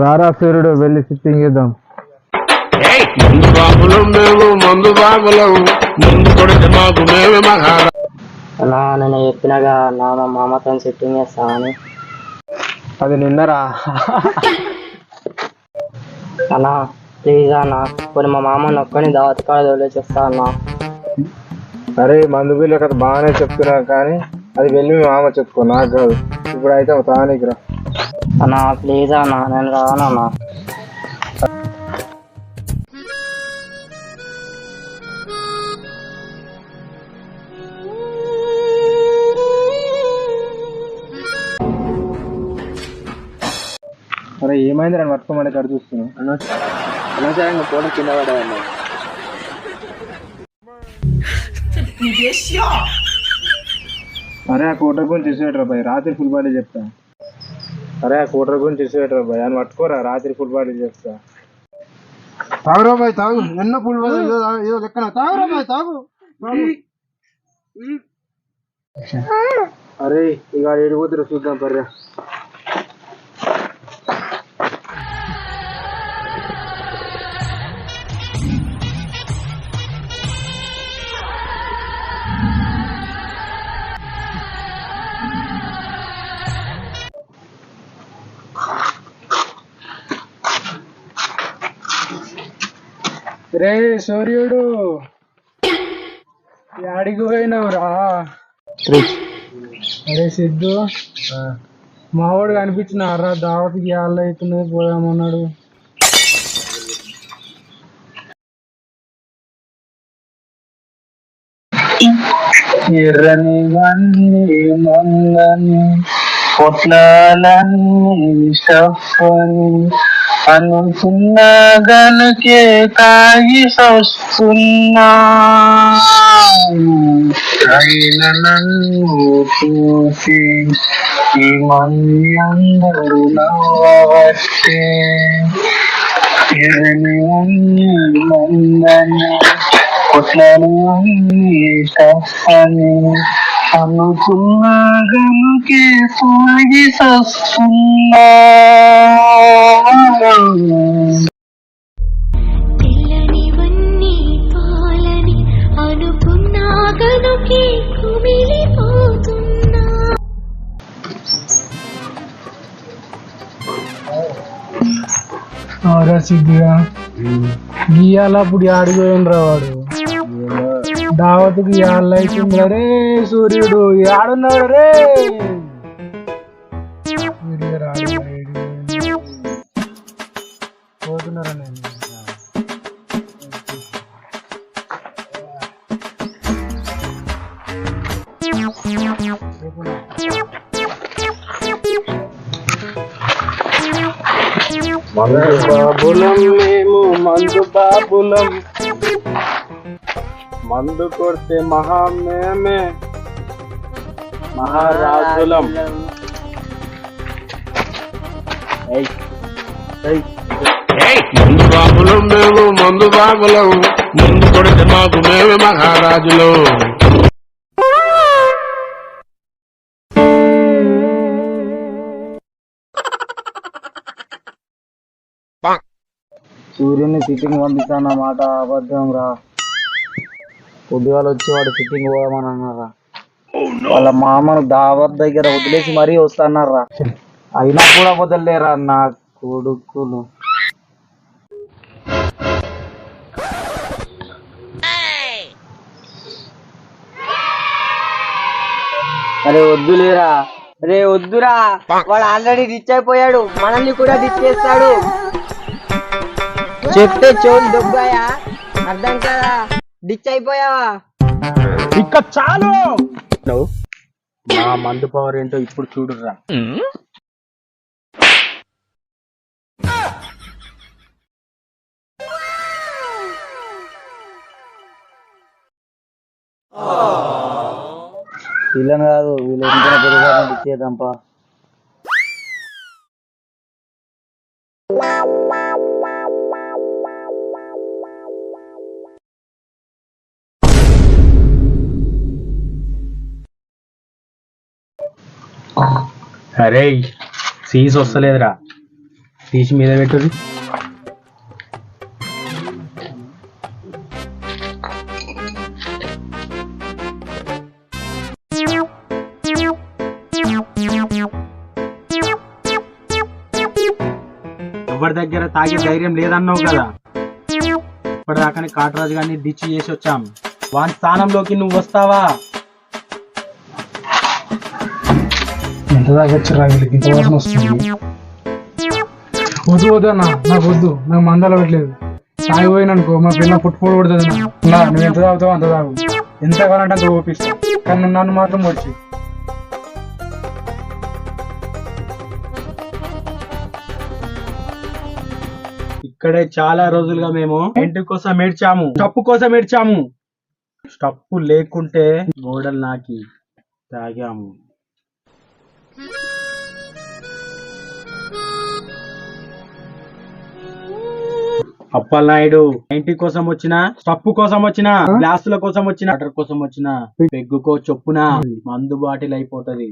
రారా సూర్యుడు వెళ్ళి సిట్టింగ్ చేద్దాం. మందు బాబులం మేము, మందు బాబులం, ముందు కొడితే మాకు మేమే మహారా. అన్నా నేను చెప్పినగా నా మామతో సెట్టింగ్ చేస్తామని. అది నిన్నరా. అన్నా ప్లీజ్ అన్న, కొన్ని మా మామని ఒక్కని దావత్ కాడ వదిలేసి వస్తా అన్నా. అరే మందు బిల్లు కదా బాగానే చెప్తున్నా కానీ అది వెళ్ళి మీ మామ చెప్పుకో, నాకు కాదు. ఇప్పుడు అయితే తానికి రా అన్నా ప్లీజ్ అన్న, నేను రానన్నా. అరే ఏమైంది నన్ను పట్టుకోమని ఇక్కడ చూస్తున్నావు. అనవసరంగా ఫోన్ కింద పడేవన్నా. అరే ఆ కోటర్ గురించి ఇసుపెట్టరా భయ్, రాత్రి ఫుల్ బాడీ చెప్తా. అరే ఆ కోటర్ గురించి ఇసుపెట్టరా భయ్, అని పట్టుకోరా, రాత్రి ఫుల్ బాడీ చెప్తా. తాగురా బాయ్ తాగు, ఎన్నో ఫుల్ బాడీ ఏదో లెక్కన తాగురా బాయ్ తాగు. అరే ఇక ఏడిపోతురా చూద్దాం పర్రా. రే సూర్యుడు యాడికి పోయినావురా? అరే సిద్ధు మావాడు కనిపించినారా? దావతికి యాళ్ళు అవుతున్నది పోదామన్నాడు. ఎర్రని వన్నీ మందని పొట్లాలన్నీ సఫని అనుకున్నా గనుకే తాగి వస్తున్నా. అయిన నన్ను చూసి ఈ మంది అందరూ నవ్వవచ్చే. ఎర్రని వన్నీ మందని పొట్లాలు అన్నీ సఫని అనుకున్నా గనుకే తాగి వస్తున్నా. తెల్లనివన్నీ పాలని అనుకున్నా గనుకే కుమిలిపోతున్నా. అవురా సిద్ధిగా గీయాలప్పుడు ఆడిపోయినరా వాడు. దావత్కి యాళ్ళు అవుతుంది రే. సూర్యుడు ఆడున్నాడు రే. పోతున్నారా నేను మందు బాబులం మేము, మందు బాబులం, మందు కొడితే మేమే మహారాజులం. మందు బాబులం మేము, మందు బాబులం, ముందు కొడితే మాకు మేమే మహారాజులు. సూర్యుని సిట్టింగ్ పంపిస్తాన్న మాట అబద్ధం రా. పొద్దుగాల వచ్చి వాడు సిట్టింగ్ పోదామని అన్నారా. వాళ్ళ మామను దావత్ దగ్గర వదిలేసి మరీ వస్తాన్నారా. అయినా కూడా వదలలేరా నా కొడుకులు. అరే వద్దులేరా, రే వద్దురా, వాడు ఆల్రెడీ రిచ్ అయిపోయాడు, మనల్ని కూడా రిచ్ చేస్తాడు. చెప్తే చోలు దొబ్బాయా, అర్థం కదా, డిచ్ అయిపోయావా. ఇక చాలు, నా మందు పవర్ ఏంటో ఇప్పుడు చూడురా. వీళ్ళని కాదు, వీళ్ళు ఎందుకైనా పెరుగుతారని ఇచ్చేద్దాంపా. అరే సీజ్ వస్తలేదురా. తీసి మీద పెట్టుది. ఎవరి దగ్గర తాగే ధైర్యం లేదన్నావు కదా, ఇప్పటిదాకానే కాటరాజు గారిని డిచ్ చేసి వచ్చాం. వాని స్థానంలోకి నువ్వు వస్తావా? ఎంత తాగొచ్చురా వీళ్ళకి, ఇంత వాసన వస్తుంది. వద్దు వద్దు అన్న, నాకు వద్దు, నాకు మందాలు పెట్టలేదు. తాగి పోయిననుకో మా పిల్ల పుట్టుపోడు కొడుతుంది. నువ్వు ఎంత తాగుతావు అంత తాగు, ఎంత కావాలంటే అంత ఓపిస్తా, కానీ నన్ను మాత్రం వచ్చి. ఇక్కడే చాలా రోజులుగా మేము ఇంటి కోసం ఏడ్చాము, స్టప్పు కోసం ఏడ్చాము. స్టప్పు లేకుంటే గోడలు నాకి తాగాము. అప్పలనాయుడు ఇంటి కోసం వచ్చిన, స్టప్పు కోసం వచ్చిన, గ్లాసుల కోసం వచ్చిన, వాటర్ కోసం వచ్చిన, పెగ్గుకో చొప్పున మందు బాటిల్ అయిపోతది.